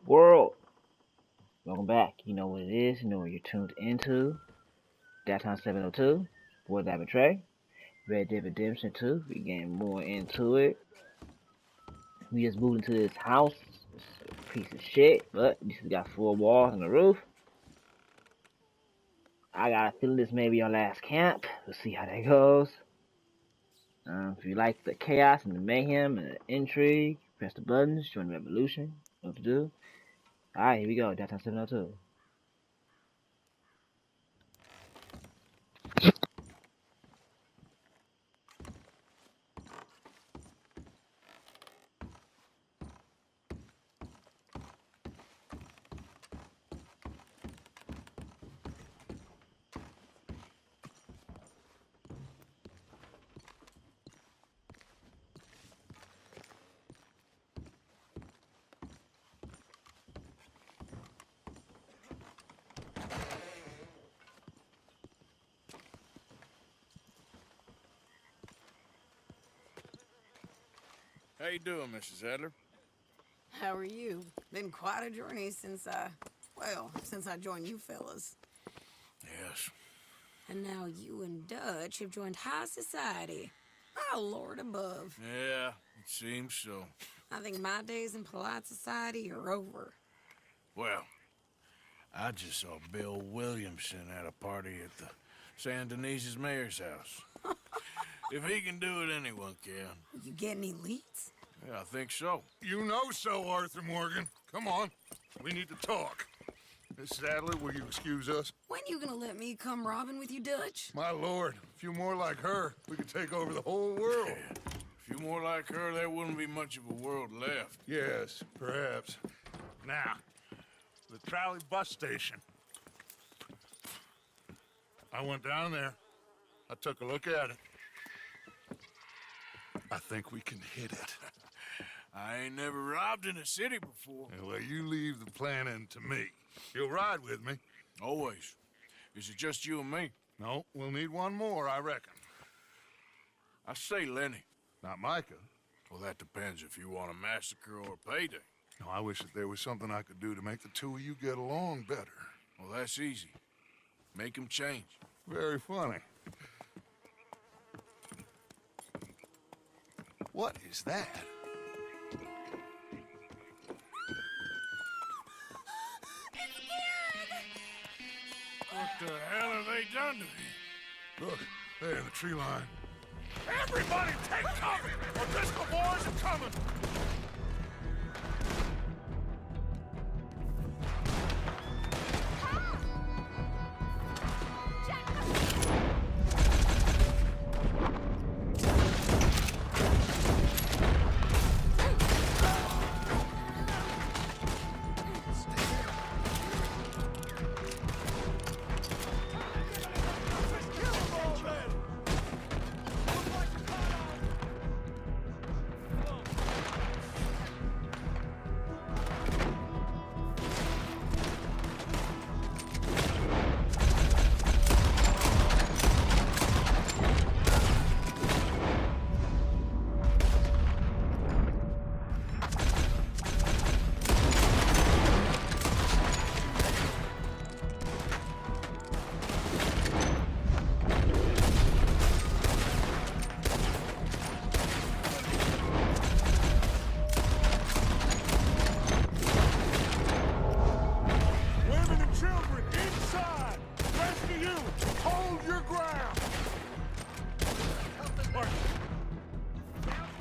World, welcome back. You know what it is, you know what you're tuned into. Downtown 702, Boy That Betray, Red Dead Redemption 2. We getting more into it. We just moved into this house. It's a piece of shit, but this has got 4 walls and a roof. I got a feeling this may be our last camp. We'll see how that goes. If you like the chaos and the mayhem and the intrigue, press the buttons, join the revolution. Know what to do. Alright, here we go. Downtown 702. How you doing, Mrs. Adler? How are you? Been quite a journey since I joined you fellas. Yes. And now you and Dutch have joined high society. Oh, Lord above. Yeah, it seems so. I think my days in polite society are over. Well, I just saw Bill Williamson at a party at the San Denise's mayor's house. If he can do it, anyone can. You get any leads? Yeah, I think so. You know so, Arthur Morgan. Come on, we need to talk. Miss Adler, will you excuse us? When you gonna let me come robbing with you, Dutch? My lord, a few more like her, we could take over the whole world. Yeah. A few more like her, there wouldn't be much of a world left. Yes, perhaps. Now, the trolley bus station. I went down there. I took a look at it. I think we can hit it. I ain't never robbed in a city before. Well, you leave the planning to me. You'll ride with me? Always. Is it just you and me? No, we'll need one more, I reckon. I say Lenny. Not Micah. Well, that depends if you want a massacre or a payday. No, I wish that there was something I could do to make the two of you get along better. Well, that's easy. Make 'em change. Very funny. What is that? What the hell have they done to me? Look, there in the tree line. Everybody take cover! O'Driscoll boys are coming!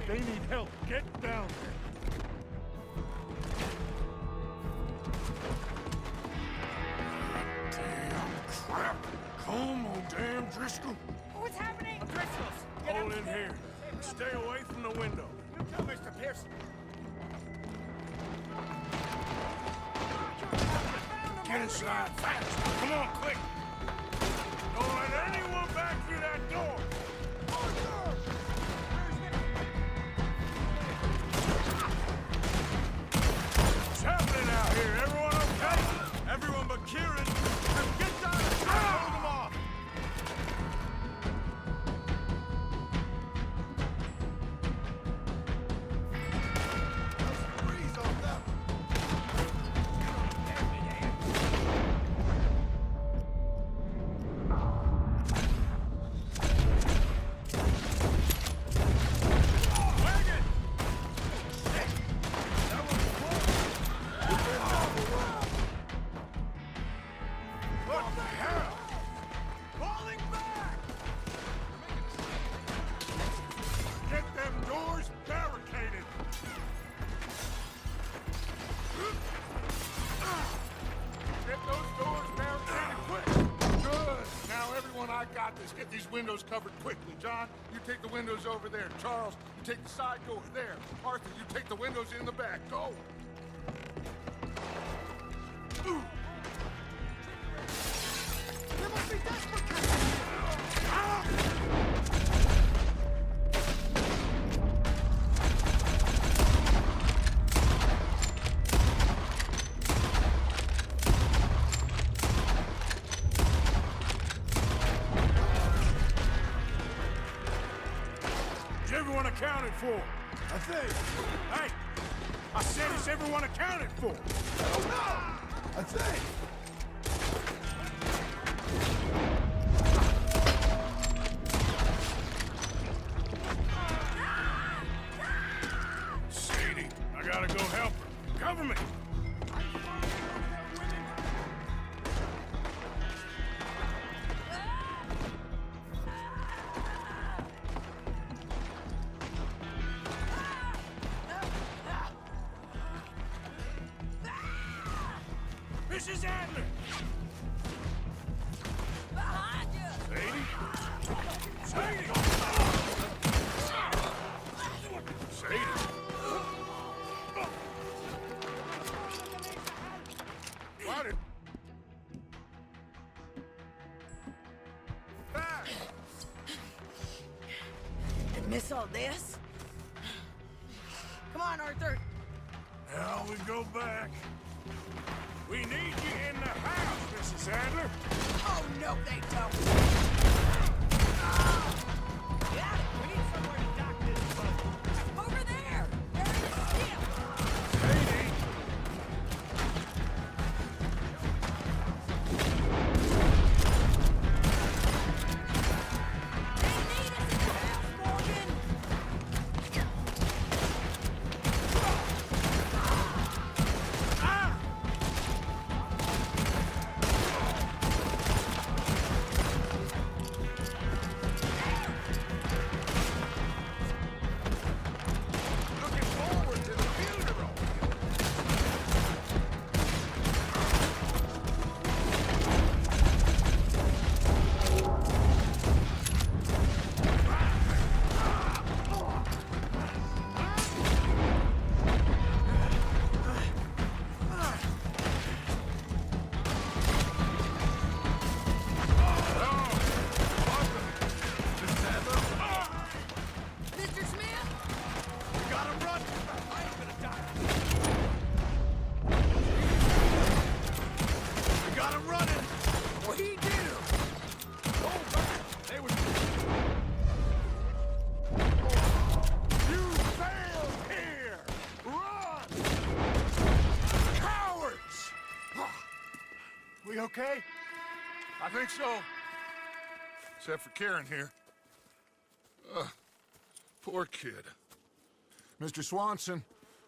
They need help. Get down there. Damn crap. Come on, damn Driscoll. What's happening? Driscoll's! Hold in here. Stay away from the window. You too, Mr. Pearson. Get inside fast. Come on, quick. Don't let anyone back through that door. What's happening out here? Everyone okay? Everyone but Kieran. Get down and hold them off. Let's get these windows covered quickly. John, you take the windows over there. Charles, you take the side door there. Arthur, you take the windows in the back. Go! Ooh. There must be desperate cases. Ah! Is everyone accounted for? I think. Hey! I said, is everyone accounted for? Oh no! I think. Sadie, I gotta go help her. Cover me! Mrs. Adler! Behind you! Sadie? Sadie! Sadie! What it? Back! And miss all this? Come on, Arthur. Now we go back. We need you in the house, Mrs. Adler. Oh, no, they don't. Got it. We need somewhere to dock this boat. Over there. There it is. Sadie! They need us in the house, Morgan. Ah! Looking forward to the funeral. Mr. Smith? We gotta run! I ain't gonna die. We got him running! We do. Go back! They were... You failed here! Run! Cowards! We okay? I think so. Except for Karen here. Poor kid. Mr. Swanson,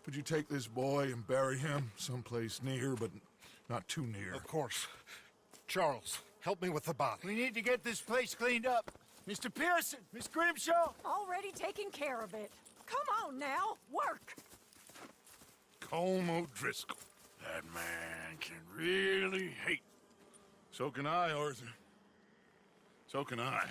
would you take this boy and bury him someplace near, but not too near? Of course. Charles, help me with the body. We need to get this place cleaned up. Mr. Pearson, Miss Grimshaw. Already taking care of it. Come on now, work. Colm O'Driscoll. That man can really hate. So can I, Arthur. So can I.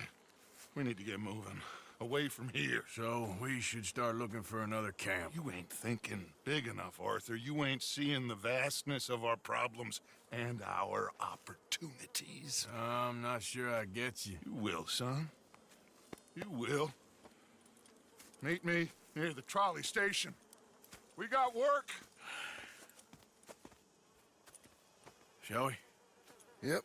We need to get moving. Away from here. So we should start looking for another camp. You ain't thinking big enough, Arthur. You ain't seeing the vastness of our problems and our opportunities. I'm not sure I get you. You will, son. You will. Meet me near the trolley station. We got work. Shall we? Yep.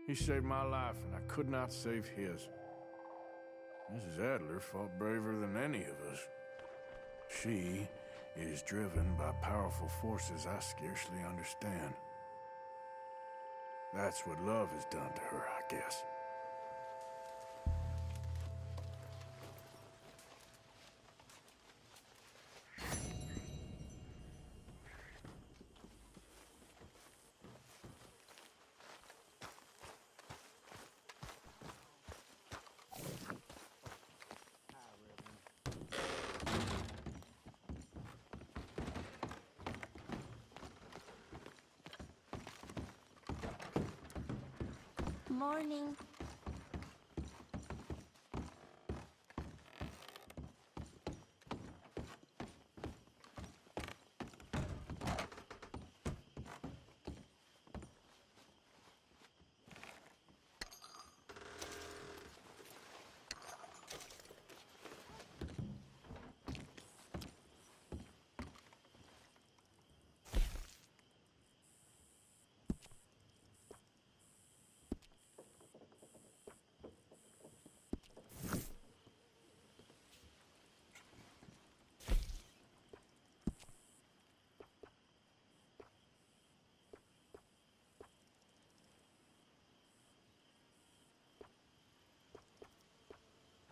He saved my life, and I could not save his. Mrs. Adler fought braver than any of us. She is driven by powerful forces I scarcely understand. That's what love has done to her, I guess. Morning.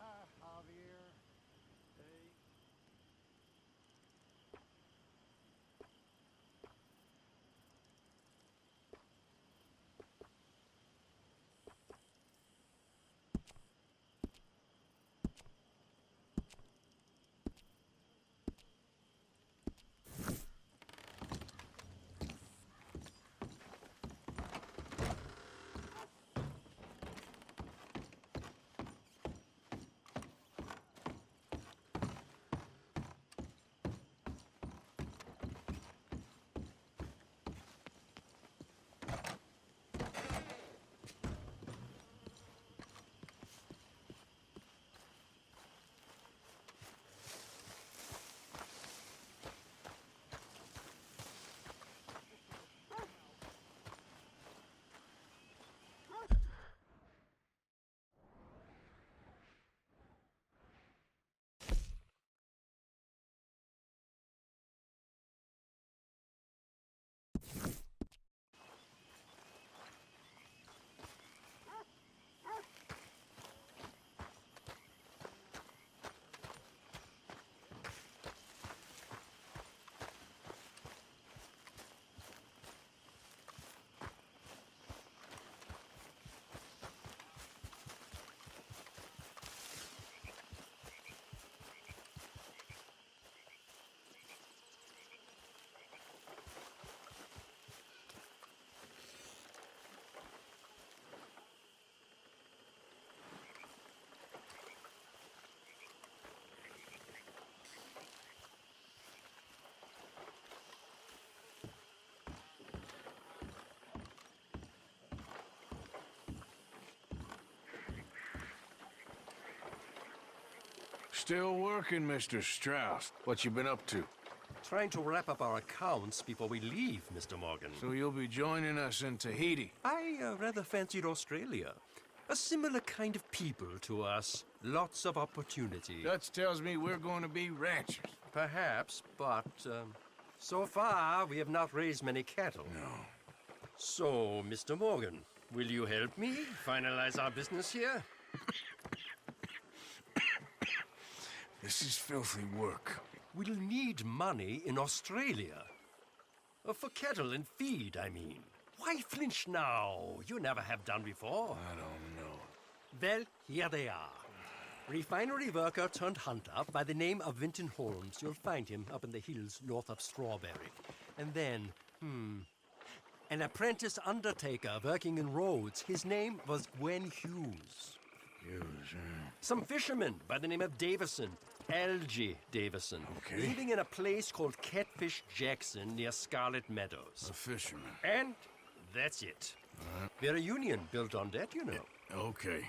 Hi, Javier. Hey. Still working, Mr. Strauss. What you been up to? Trying to wrap up our accounts before we leave, Mr. Morgan. So you'll be joining us in Tahiti? I rather fancied Australia. A similar kind of people to us. Lots of opportunity. Dutch tells me we're going to be ranchers. Perhaps, but so far we have not raised many cattle. No. So, Mr. Morgan, will you help me finalize our business here? This is filthy work. We'll need money in Australia. For cattle and feed, I mean. Why flinch now? You never have done before. I don't know. Well, here they are. Refinery worker turned hunter by the name of Vinton Holmes. You'll find him up in the hills north of Strawberry. And then, an apprentice undertaker working in roads. His name was Gwen Hughes. Some fishermen by the name of Davison. Algie Davison. Okay. Living in a place called Catfish Jackson near Scarlet Meadows. A fisherman. And that's it. We're a union built on that, you know. Okay.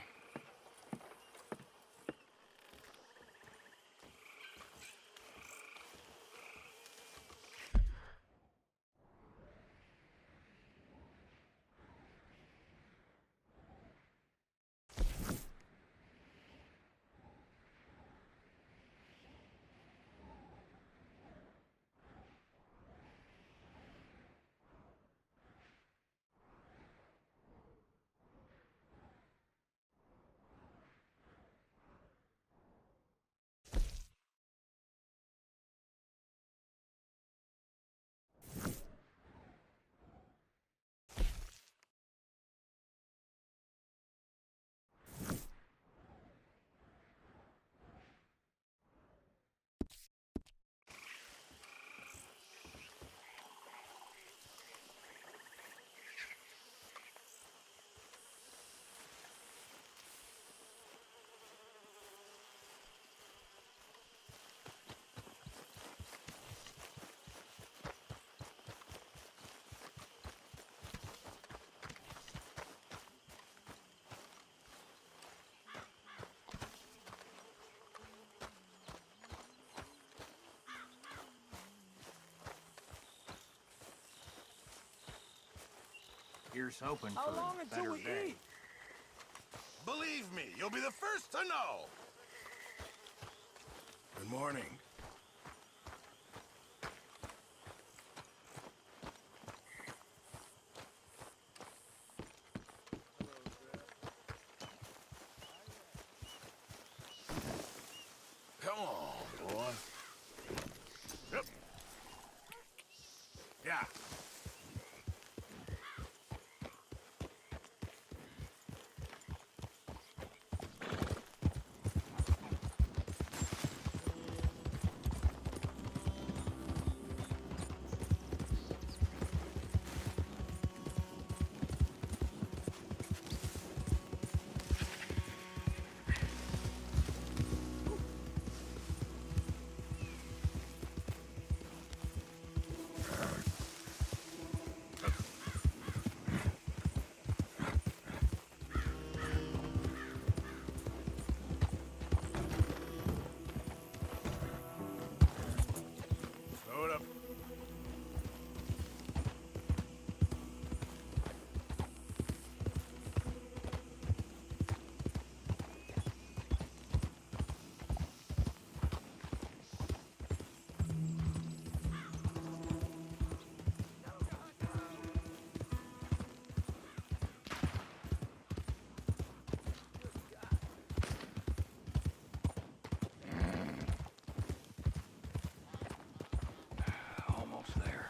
Here's hoping How for long a until better we day. eat? Believe me, you'll be the first to know. Good morning. Come on, boy. Yep. Yeah. Load up. Almost there.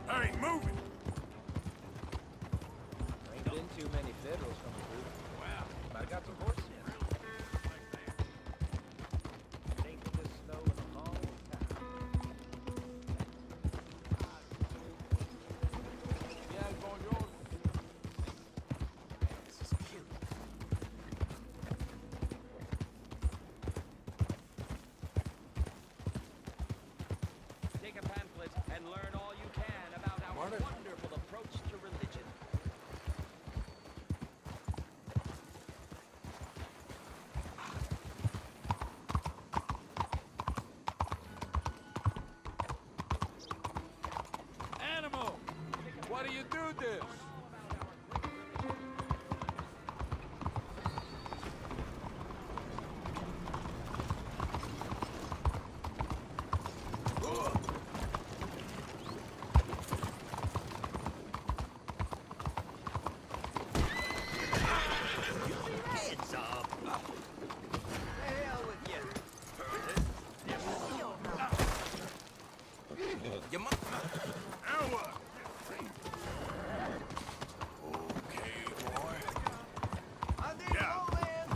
Hey, move it! Ain't been too many Federals coming through. Wow. But I got some horses. Ain't been this snow in a long time. Yeah, bonjour. This is cute. Take a pamphlet and learn all you can about our wonderful approach to religion. Animal! What do you do this? Heads up! The hell with you. You mu- Now what? Okay, boy. I need Yeah. a man.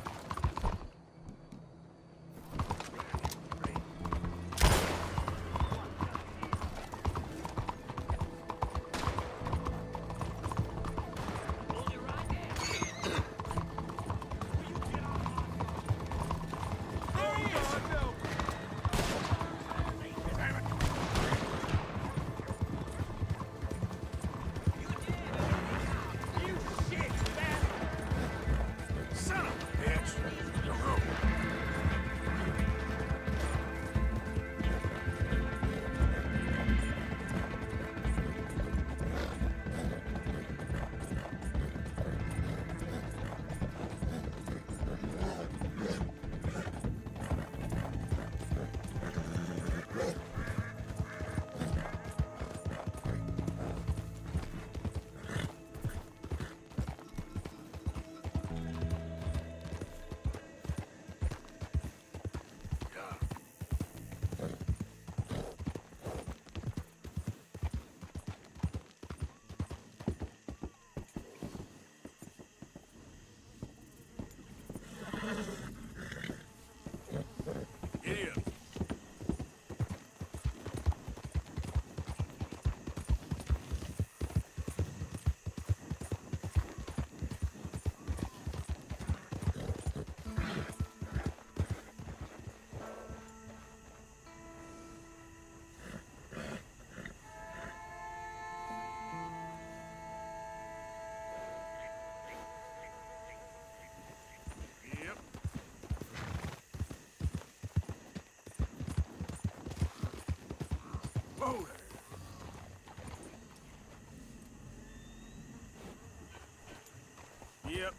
Yep.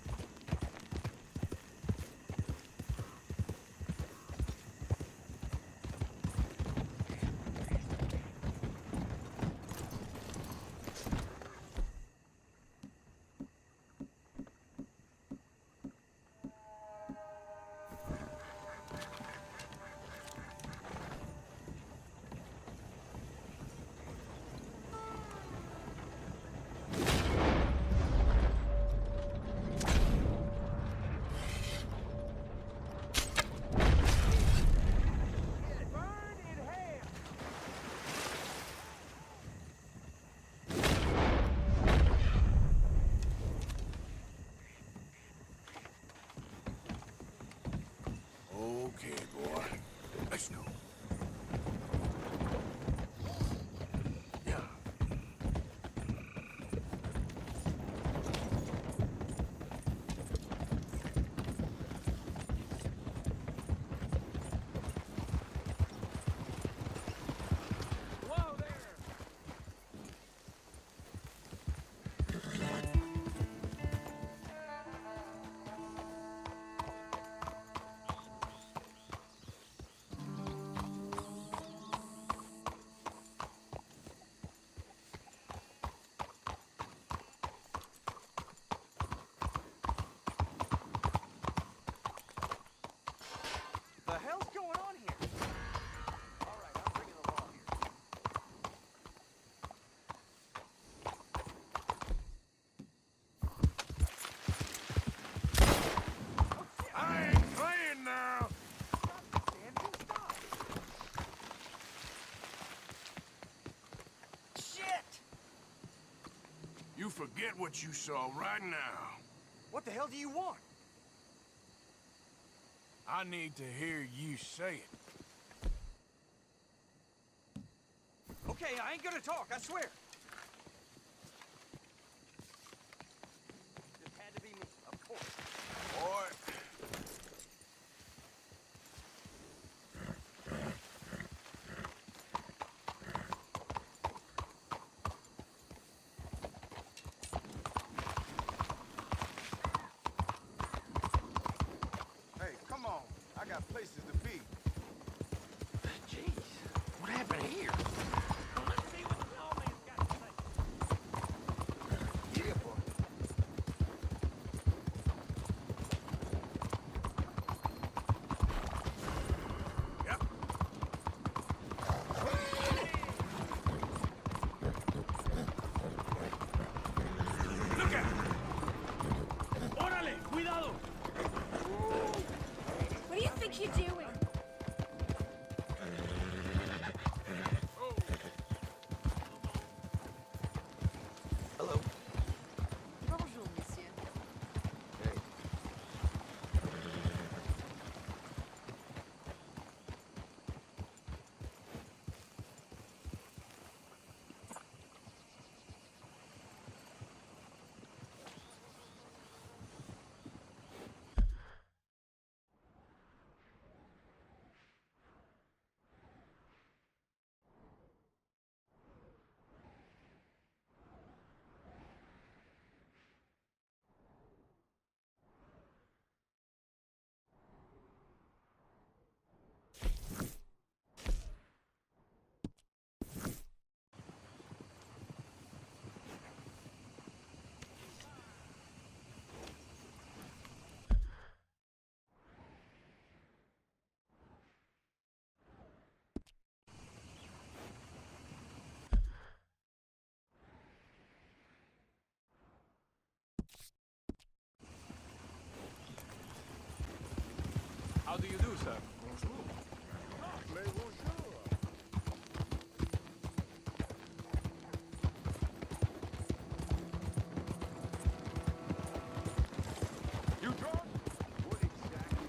Okay, boy. Let's go. Yeah. Whoa there! The hell's going on here? All right, I'm bringing the law here. I ain't playing now. Stop. Shit! You forget what you saw right now. What the hell do you want? I need to hear you say it. Okay, I ain't gonna talk, I swear. Just had to be me, of course. Boy. Hey, come on. I got places to be. Jeez, what happened here? Let's see what the lawman's got to say. Yeah, boy. Yep. Look out! Órale, cuidado! What do you think you're doing? Hello. Bonjour, monsieur. Hey. How do you do, sir? You drunk? What exactly?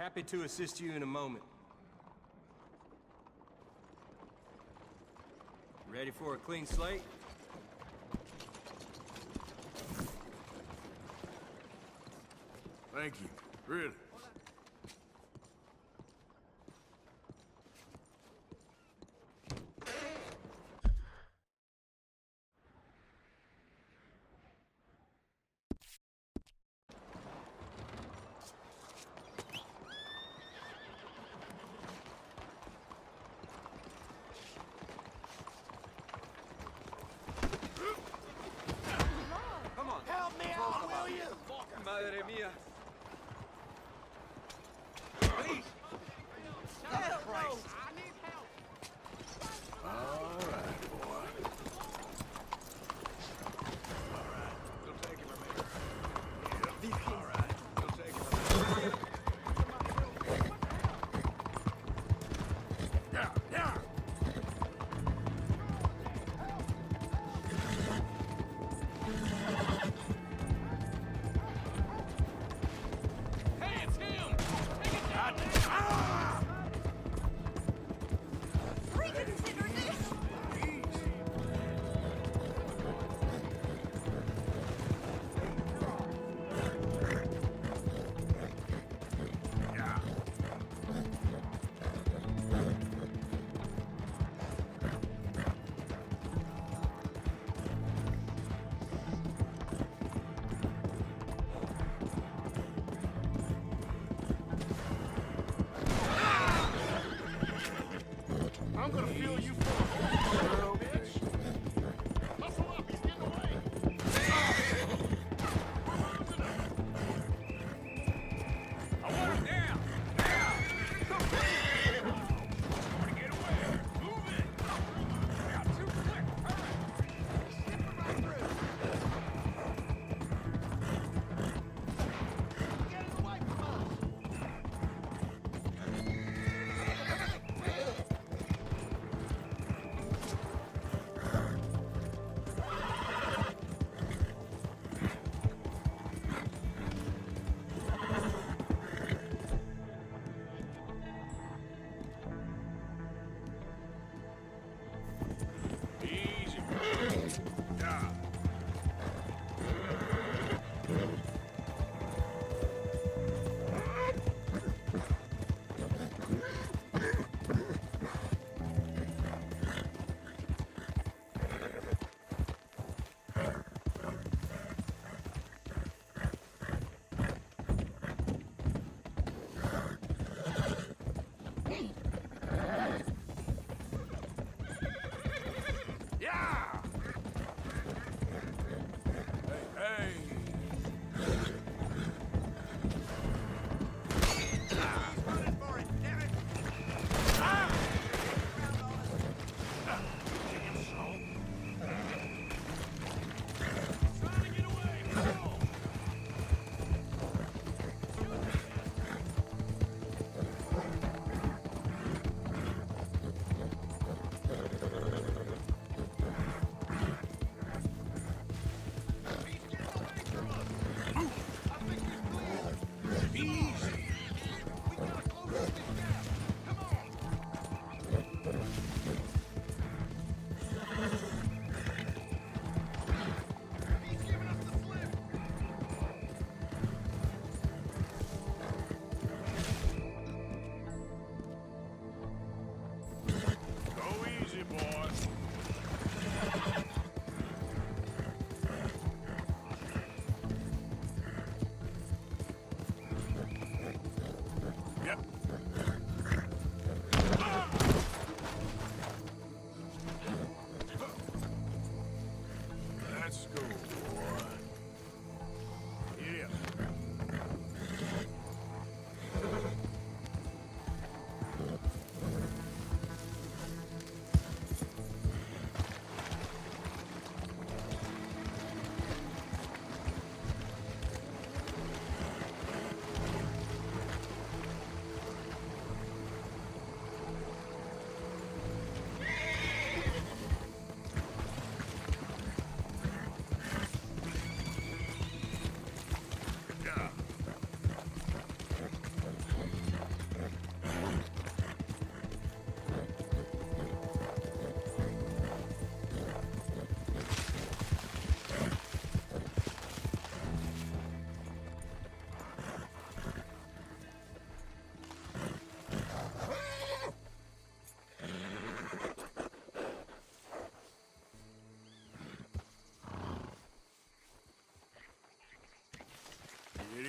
Happy to assist you in a moment. Ready for a clean slate? Thank you. Really. Come on. Help me out, will you? Madre mía.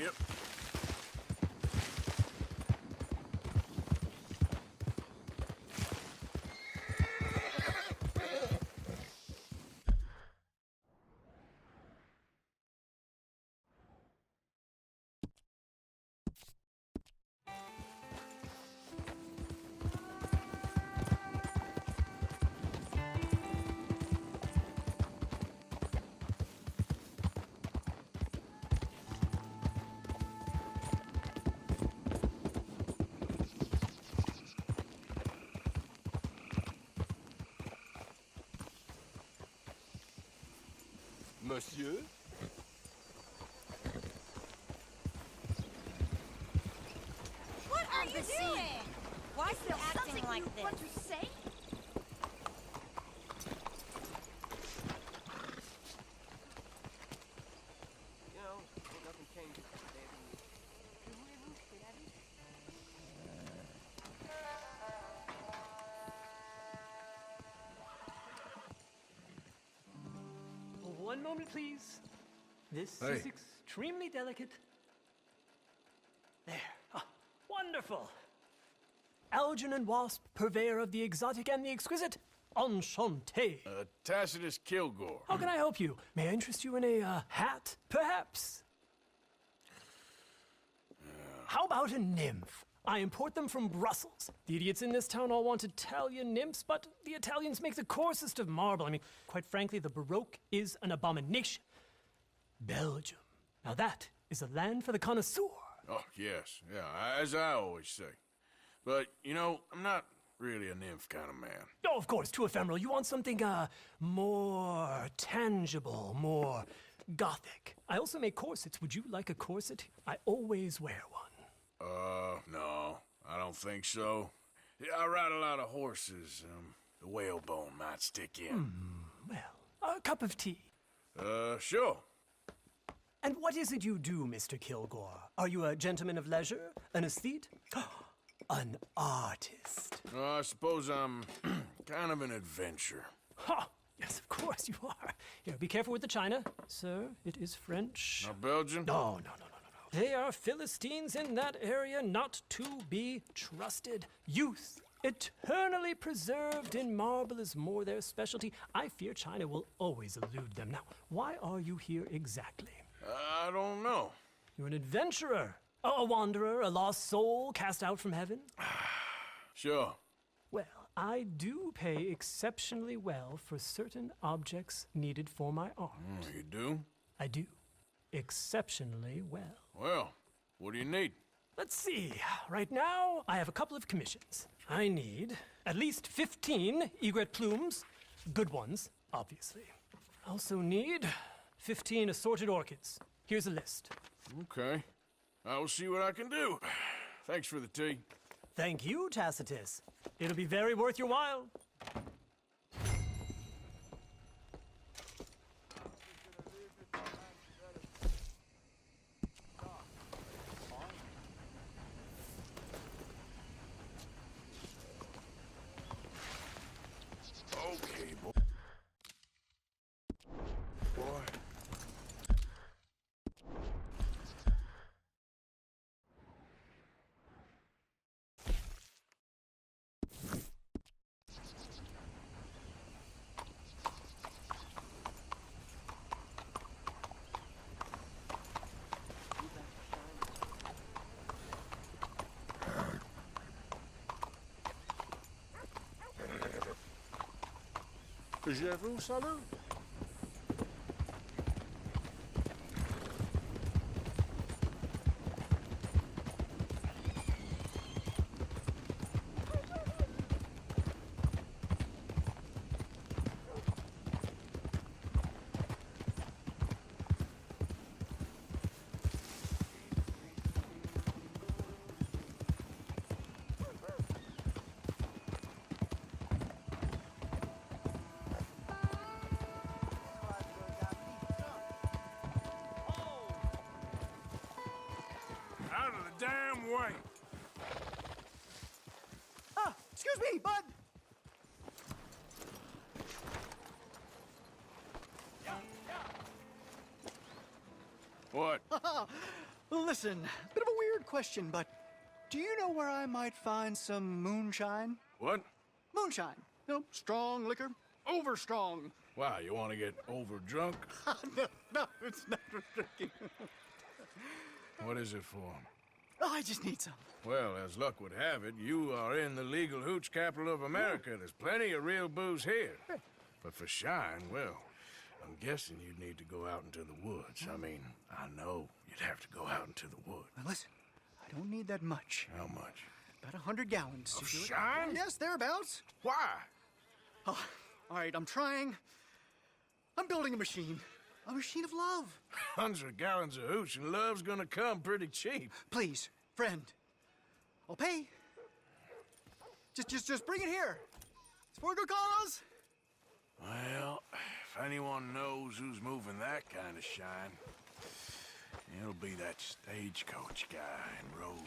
Yep. Monsieur? What are you doing? Why is he acting like this? What you say? You know, nothing changes from day to day. One moment, please. This Hey. is extremely delicate. There. Ah, wonderful. Algernon Wasp, purveyor of the exotic and the exquisite. Enchanté. Tacitus Kilgore. How can I help you? May I interest you in a hat, perhaps? How about a nymph? I import them from Brussels. The idiots in this town all want Italian nymphs, but the Italians make the coarsest of marble. I mean, quite frankly, the Baroque is an abomination. Belgium. Now that is a land for the connoisseur. Oh, yes. Yeah, as I always say. But, you know, I'm not really a nymph kind of man. Oh, of course, too ephemeral. You want something, more tangible, more gothic. I also make corsets. Would you like a corset? I always wear one. No, I don't think so. Yeah, I ride a lot of horses. The whalebone might stick in. Well, a cup of tea. Sure. And what is it you do, Mr. Kilgore? Are you a gentleman of leisure? An aesthete? An artist? I suppose I'm kind of an adventurer. Ha! Yes, of course you are. Here, be careful with the china. Sir, it is French. Not Belgian? No. They are Philistines in that area, not to be trusted. Youth, eternally preserved in marble, is more their specialty. I fear China will always elude them. Now, why are you here exactly? I don't know. You're an adventurer, a wanderer, a lost soul cast out from heaven? Sure. Well, I do pay exceptionally well for certain objects needed for my art. You do? I do. Exceptionally well. Well, what do you need? Let's see. Right now, I have a couple of commissions. I need at least 15 egret plumes. Good ones, obviously. I also need 15 assorted orchids. Here's a list. Okay. I will see what I can do. Thanks for the tea. Thank you, Tacitus. It'll be very worth your while. Okay, boy. Je vous salue. Out of the damn way! Ah, excuse me, bud. What? Listen, bit of a weird question, but do you know where I might find some moonshine? What? Moonshine. You know, strong liquor. Over strong. Why, you want to get over drunk? No, it's not for drinking. What is it for? Oh, I just need some. Well, as luck would have it, you are in the legal hooch capital of America. There's plenty of real booze here. But for shine, well, I'm guessing you'd need to go out into the woods. I mean, I know you'd have to go out into the woods. Now listen, I don't need that much. How much? About 100 gallons. Of to do it. shine? Yes, thereabouts. Why? Oh, all right, I'm trying. I'm building a machine. A machine of love. 100 gallons of hooch and love's gonna come pretty cheap. Please, friend. I'll pay. Just bring it here. It's for a good cause. Well, if anyone knows who's moving that kind of shine, it'll be that stagecoach guy in Rhodes.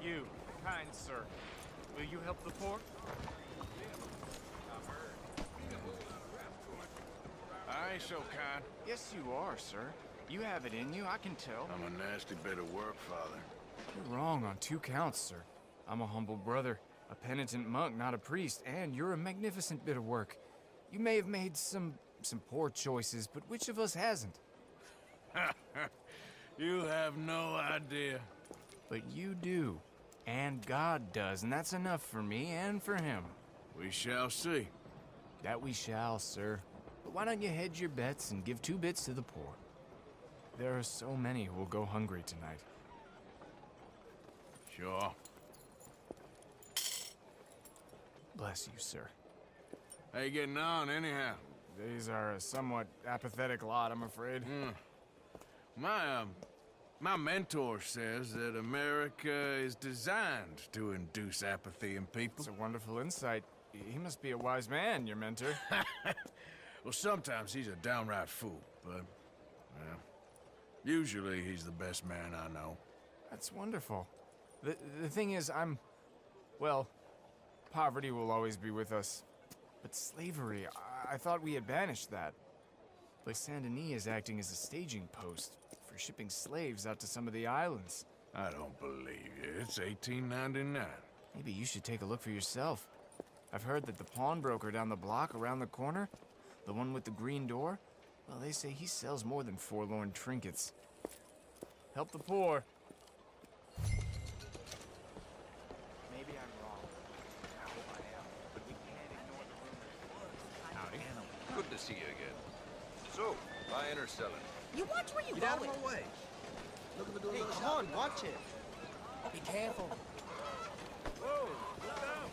You, kind sir, will you help the poor? I ain't so kind. Yes, you are, sir. You have it in you, I can tell. I'm a nasty bit of work, Father. You're wrong on 2 counts, sir. I'm a humble brother, a penitent monk, not a priest, and you're a magnificent bit of work. You may have made some poor choices, but which of us hasn't? You have no idea. But you do. And God does, and that's enough for me and for him. We shall see. That we shall, sir. But why don't you hedge your bets and give 2 bits to the poor? There are so many who will go hungry tonight. Sure. Bless you, sir. How you getting on, anyhow? These are a somewhat apathetic lot, I'm afraid. My mentor says that America is designed to induce apathy in people. It's a wonderful insight. He must be a wise man, your mentor. Well, sometimes he's a downright fool, but, well, usually he's the best man I know. That's wonderful. The thing is, well, poverty will always be with us. But slavery, I thought we had banished that. Like Saint Denis is acting as a staging post for shipping slaves out to some of the islands. I don't believe you. It's 1899. Maybe you should take a look for yourself. I've heard that the pawnbroker down the block around the corner, the one with the green door, Well, they say he sells more than forlorn trinkets. Help the poor. Maybe I'm wrong. I hope I am. But we can't ignore the rumors. Howdy. Good to see you again. So, buying or selling? You watch where you Get go. out of my way. Looking to do a little shopping. Come on, watch it. Be careful. Whoa, look out!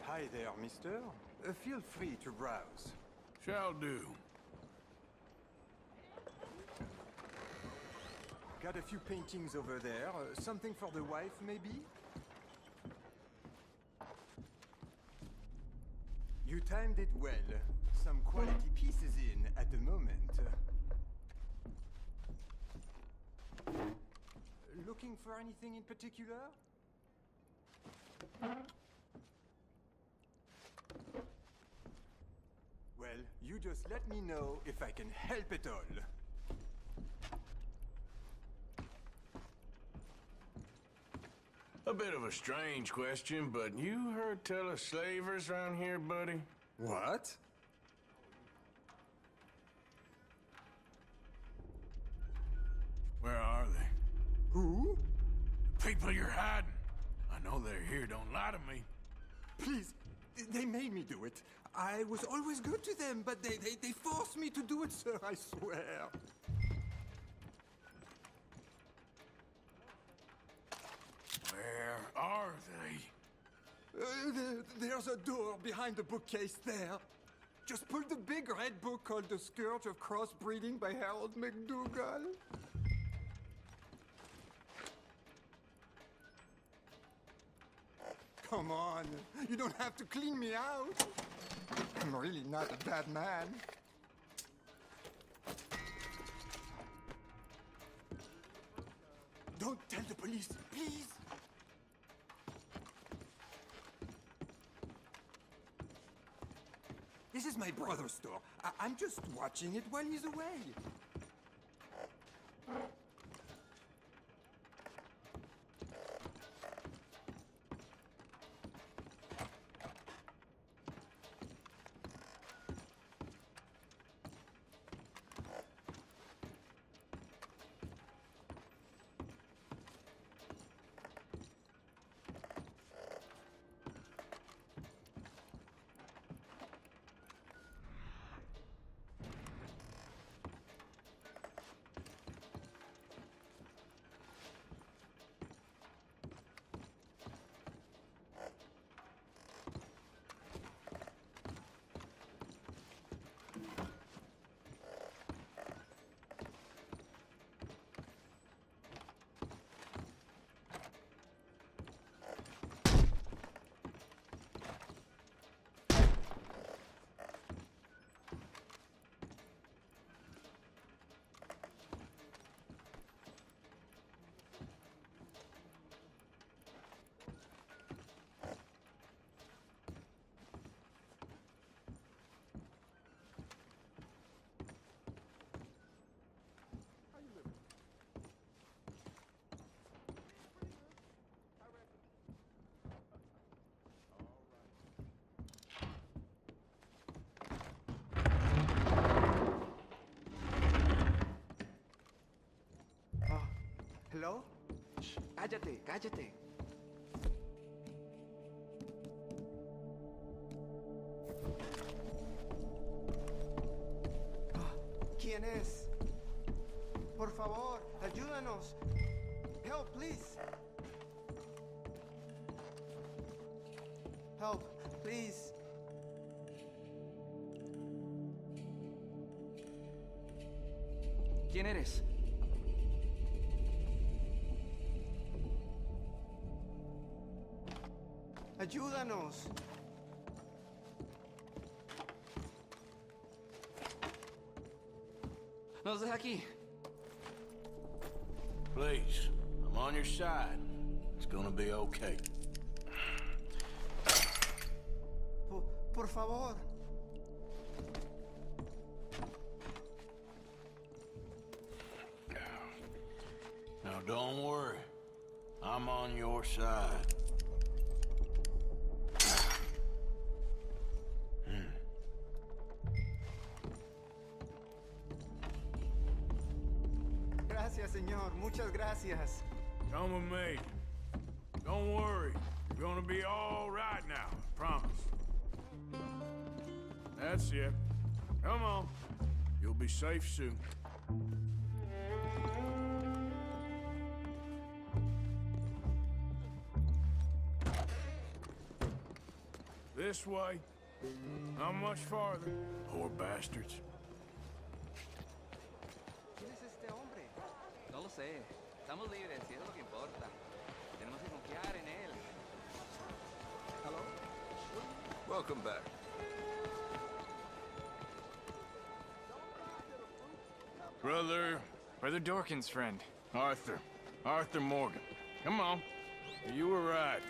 Hi there, mister. Feel free to browse. Shall do. Got a few paintings over there. Something for the wife, maybe? You timed it well. Some quality pieces in at the moment. Looking for anything in particular? Well, you just let me know if I can help at all. A bit of a strange question, but you heard tell of slavers around here, buddy? What? Where are they? Who? The people you're hiding. I know they're here, don't lie to me. Please, they made me do it. I was always good to them, but they forced me to do it, sir, I swear. Where are they? There's a door behind the bookcase there. Just pull the big red book called The Scourge of Crossbreeding by Harold McDougall. Come on, you don't have to clean me out. I'm really not a bad man. Don't tell the police, please. This is my brother's store. I'm just watching it while he's away. ¿Hello? Cállate, cállate. ¿Quién es? Por favor, ayúdanos. Help, please. Help, please. ¿Quién eres? Ayúdanos. Nos deja aquí. Please, I'm on your side. It's gonna be okay. Por favor. Don't worry. I'm on your side. Gracias, señor. Muchas gracias. Come with me. Don't worry. You're gonna be all right now. Promise. That's it. Come on. You'll be safe soon. This way. Not much farther. Poor bastards. ¿Quién es este hombre? No lo sé. Estamos libres y es lo que importa. Tenemos que confiar en él. Hello? Welcome back. Brother Dorkin's friend. Arthur Morgan. Come on. You were right.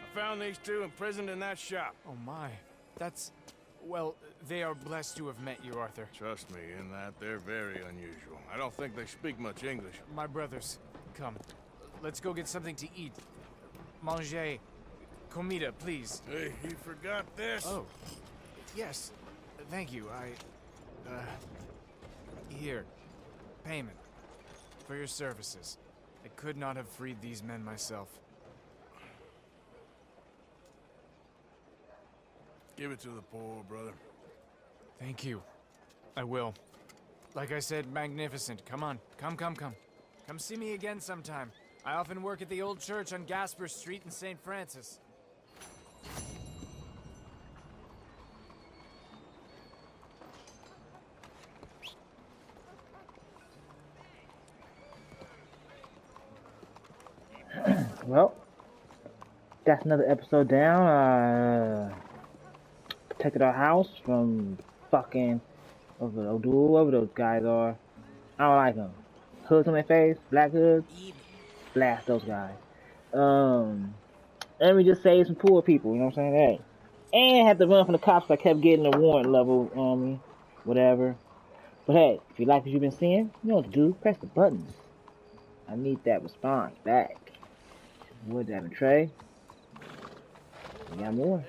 I found these two imprisoned in that shop. Oh my. That's... Well, they are blessed to have met you, Arthur. Trust me, in that they're very unusual. I don't think they speak much English. My brothers, come. Let's go get something to eat. Manger. Comida, please. Hey, you forgot this? Oh. Yes. Thank you. Here. Payment. For your services. I could not have freed these men myself. Give it to the poor, brother. Thank you. I will. Like I said, magnificent. Come on. Come. Come see me again sometime. I often work at the old church on Gasper Street in St. Francis. Well, that's another episode down. Protected our house from fucking whoever those guys are. I don't like them. Hoods on their face, black hoods. Blast those guys. And we just saved some poor people, you know what I'm saying? Hey. And had to run from the cops, so I kept getting the warrant level on me. Whatever. But hey, if you like what you've been seeing, you know what to do. Press the buttons. I need that response back. Would that betray? We got more.